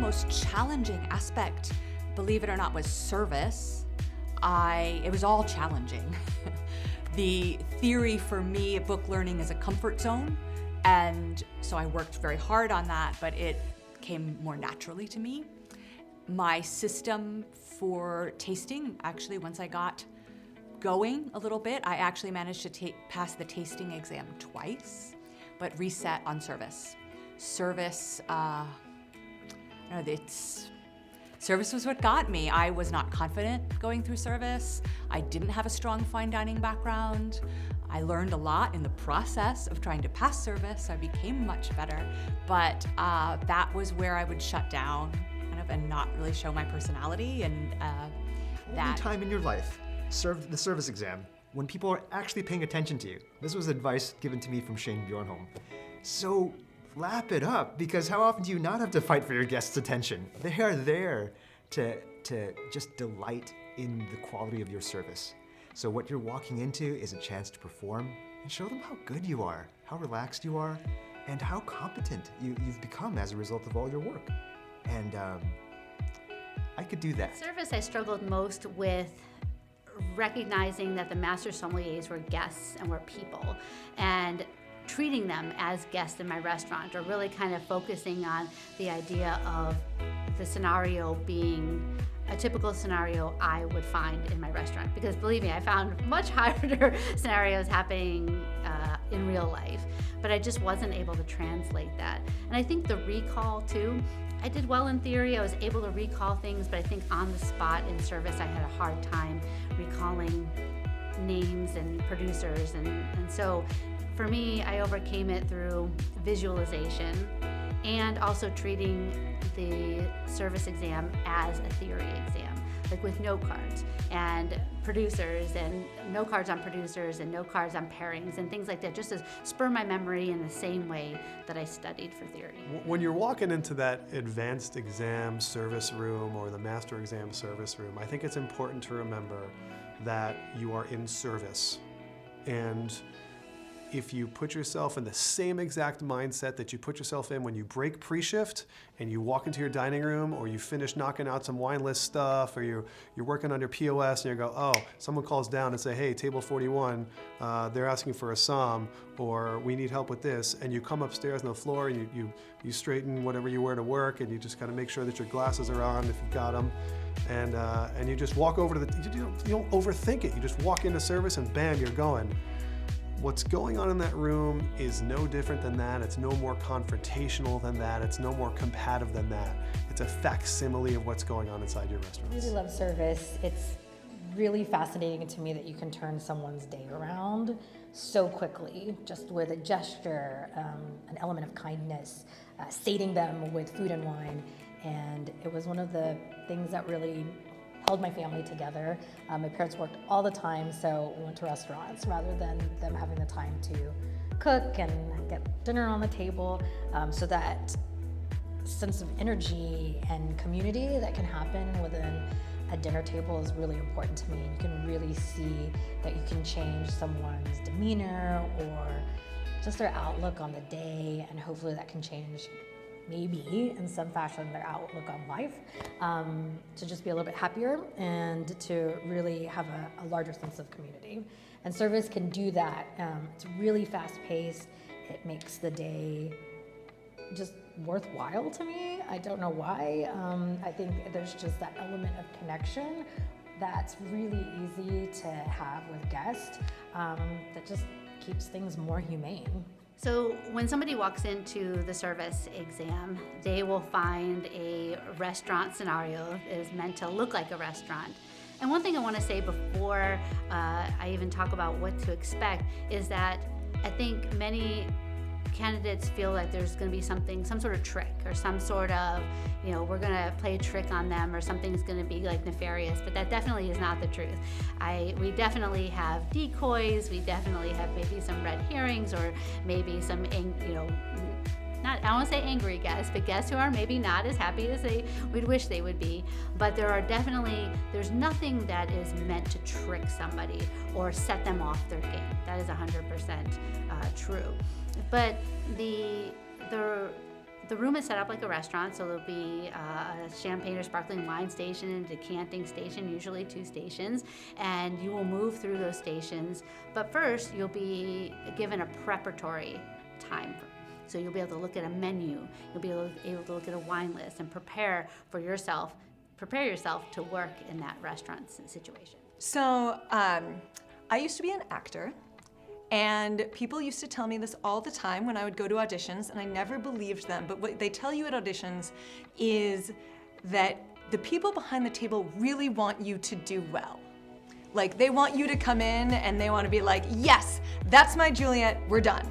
most challenging aspect, believe it or not, was service. It was all challenging. The theory for me, book learning is a comfort zone, and so I worked very hard on that, but it came more naturally to me. My system for tasting, actually, once I got going a little bit, I actually managed to pass the tasting exam twice, but reset on service. Service was what got me. I was not confident going through service. I didn't have a strong fine dining background. I learned a lot in the process of trying to pass service, so I became much better. But that was where I would shut down kind of and not really show my personality. And Only time in your life, serve the service exam when people are actually paying attention to you. This was advice given to me from Shane Bjornholm. So lap it up, because how often do you not have to fight for your guests' attention? They are there to just delight in the quality of your service. So what you're walking into is a chance to perform and show them how good you are, how relaxed you are, and how competent you've become as a result of all your work. And I could do that. Service, I struggled most with recognizing that the Master Sommeliers were guests and were people, and treating them as guests in my restaurant, or really kind of focusing on the idea of the scenario being a typical scenario I would find in my restaurant. Because believe me, I found much harder scenarios happening in real life, but I just wasn't able to translate that. And I think the recall too, I did well in theory, I was able to recall things, but I think on the spot in service, I had a hard time recalling names and producers. And so for me, I overcame it through visualization and also treating the service exam as a theory exam, like with note cards and producers, and note cards on producers and note cards on pairings and things like that, just to spur my memory in the same way that I studied for theory. When you're walking into that advanced exam service room or the master exam service room, I think it's important to remember that you are in service. And if you put yourself in the same exact mindset that you put yourself in when you break pre-shift and you walk into your dining room, or you finish knocking out some wine list stuff, or you're working on your POS and you go, oh, someone calls down and say, hey, table 41, they're asking for a som, or we need help with this, and you come upstairs on the floor and you straighten whatever you wear to work, and you just kind of make sure that your glasses are on if you've got them, and you just walk over to you don't overthink it. You just walk into service and bam, you're going. What's going on in that room is no different than that. It's no more confrontational than that. It's no more combative than that. It's a facsimile of what's going on inside your restaurant. I really love service. It's really fascinating to me that you can turn someone's day around so quickly, just with a gesture, an element of kindness, sating them with food and wine. And it was one of the things that really held my family together. My parents worked all the time, so we went to restaurants rather than them having the time to cook and get dinner on the table. So that sense of energy and community that can happen within a dinner table is really important to me. You can really see that you can change someone's demeanor or just their outlook on the day, and hopefully that can change, maybe in some fashion, their outlook on life, to just be a little bit happier and to really have a larger sense of community. And service can do that. It's really fast-paced. It makes the day just worthwhile to me. I don't know why. I think there's just that element of connection that's really easy to have with guests, that just keeps things more humane. So when somebody walks into the service exam, they will find a restaurant scenario that is meant to look like a restaurant. And one thing I want to say before I even talk about what to expect is that I think many candidates feel like there's going to be some sort of trick, or some sort of, we're going to play a trick on them, or something's going to be like nefarious, but that definitely is not the truth. We definitely have decoys, we definitely have maybe some red herrings, or maybe some, I don't want to say angry guests, but guests who are maybe not as happy as we'd wish they would be. But there's nothing that is meant to trick somebody or set them off their game. That is 100% true. But the The room is set up like a restaurant, so there'll be a champagne or sparkling wine station and a decanting station, usually 2 stations, and you will move through those stations. But first, you'll be given a preparatory time. So you'll be able to look at a menu, you'll be able to look at a wine list and prepare yourself to work in that restaurant situation. So I used to be an actor. And people used to tell me this all the time when I would go to auditions, and I never believed them. But what they tell you at auditions is that the people behind the table really want you to do well. Like, they want you to come in and they want to be like, yes, that's my Juliet, we're done.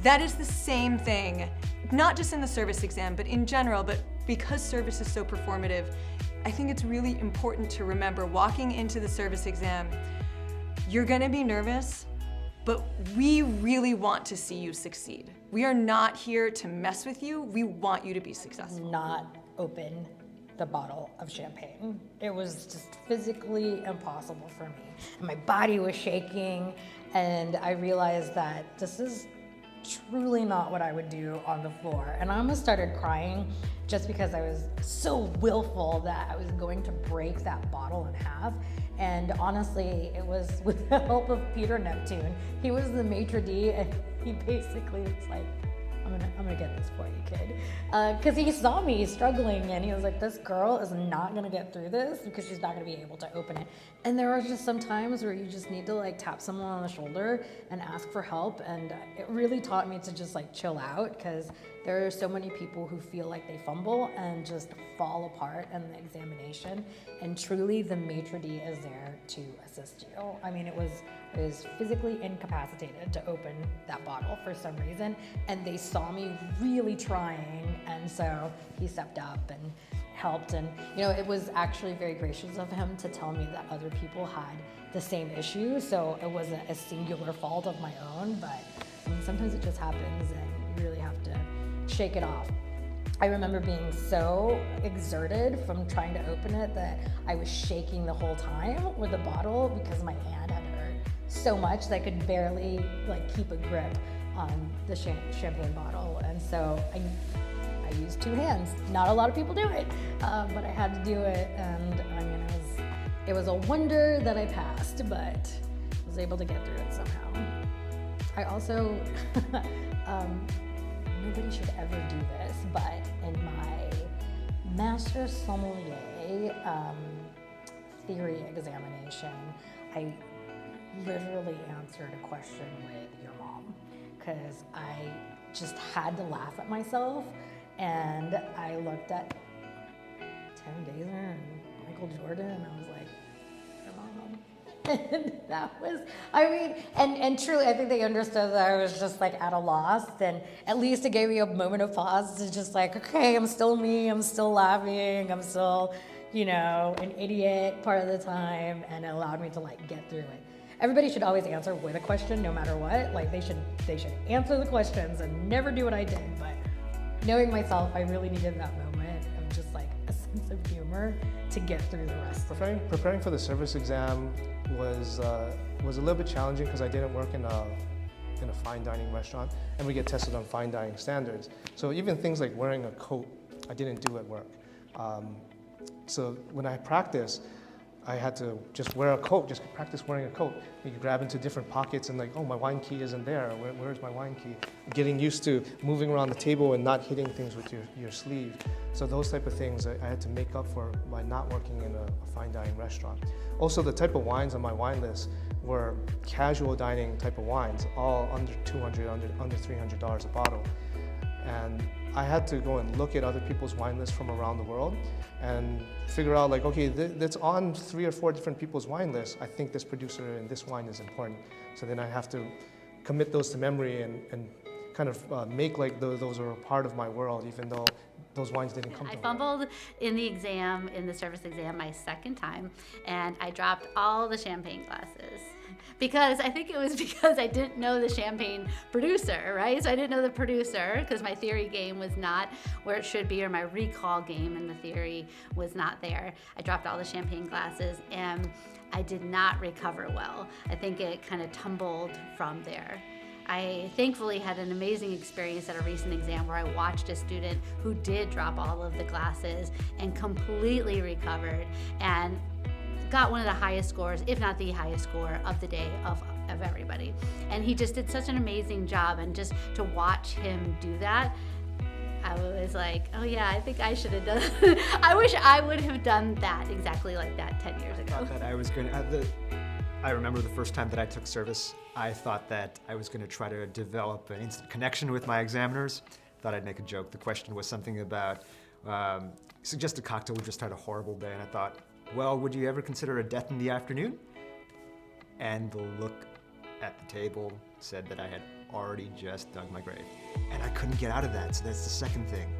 That is the same thing, not just in the service exam, but in general. But because service is so performative, I think it's really important to remember walking into the service exam, you're gonna be nervous, but we really want to see you succeed. We are not here to mess with you. We want you to be successful. Not open the bottle of champagne. It was just physically impossible for me. And my body was shaking, and I realized that this is truly not what I would do on the floor. And I almost started crying just because I was so willful that I was going to break that bottle in half. And honestly, it was with the help of Peter Neptune. He was the maitre d', and he basically was like, I'm gonna get this for you, kid. Because he saw me struggling, and he was like, this girl is not gonna get through this because she's not gonna be able to open it. And there are just some times where you just need to like tap someone on the shoulder and ask for help. And it really taught me to just like chill out, because there are so many people who feel like they fumble and just fall apart in the examination. And truly, the maitre d' is there to assist you. I mean, it was physically incapacitated to open that bottle for some reason, and they saw me really trying, and so he stepped up and helped. And you know, it was actually very gracious of him to tell me that other people had the same issue, so it wasn't a singular fault of my own. But I mean, sometimes it just happens, and you really have to shake it off. I remember being so exerted from trying to open it that I was shaking the whole time with the bottle because my hand had hurt so much that I could barely like keep a grip on the champagne bottle. And so I used 2 hands. Not a lot of people do it, but I had to do it. And I mean, it was a wonder that I passed, but was able to get through it somehow. I also, nobody should ever do this, but in my Master Sommelier theory examination, I literally answered a question with your mom, because I just had to laugh at myself. And I looked at Tim Dazer and Michael Jordan, and I was like, your mom. And that was, I mean, and truly, I think they understood that I was just like at a loss. And at least it gave me a moment of pause to just like, okay, I'm still me, I'm still laughing, I'm still, you know, an idiot part of the time. And it allowed me to like get through it. Everybody should always answer with a question, no matter what. Like they should answer the questions and never do what I did. But knowing myself, I really needed that moment of just like a sense of humor to get through the rest. Preparing for the service exam was a little bit challenging because I didn't work in a fine dining restaurant, and we get tested on fine dining standards. So even things like wearing a coat, I didn't do at work. So when I practiced, I had to just wear a coat, just practice wearing a coat. You grab into different pockets and like, oh, my wine key isn't there. Where's my wine key? Getting used to moving around the table and not hitting things with your sleeve. So those type of things I had to make up for by not working in a fine dining restaurant. Also, the type of wines on my wine list were casual dining type of wines, all under $200, under $300 a bottle. And I had to go and look at other people's wine lists from around the world and figure out like, okay, that's on 3 or 4 different people's wine lists. I think this producer and this wine is important. So then I have to commit those to memory and kind of make like those are a part of my world, even though those wines didn't come to me. I fumbled in the service exam my second time, and I dropped all the champagne glasses. Because I think it was because I didn't know the champagne producer, right? So I didn't know the producer because my theory game was not where it should be, or my recall game in the theory was not there. I dropped all the champagne glasses and I did not recover well. I think it kind of tumbled from there. I thankfully had an amazing experience at a recent exam where I watched a student who did drop all of the glasses and completely recovered and got one of the highest scores, if not the highest score of the day of everybody. And he just did such an amazing job, and just to watch him do that, I was like, oh yeah, I think I should have done I wish I would have done that exactly like that 10 years ago. I thought that I was going to, I remember the first time that I took service, I thought that I was going to try to develop an instant connection with my examiners. Thought I'd make a joke. The question was something about, suggest a cocktail we just had a horrible day, and I thought, well, would you ever consider a death in the afternoon? And the look at the table said that I had already just dug my grave. And I couldn't get out of that, so that's the second thing.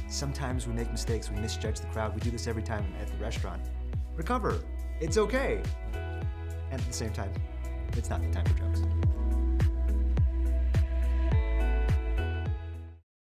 Sometimes we make mistakes, we misjudge the crowd. We do this every time at the restaurant. Recover, it's okay. And at the same time, it's not the time for jokes.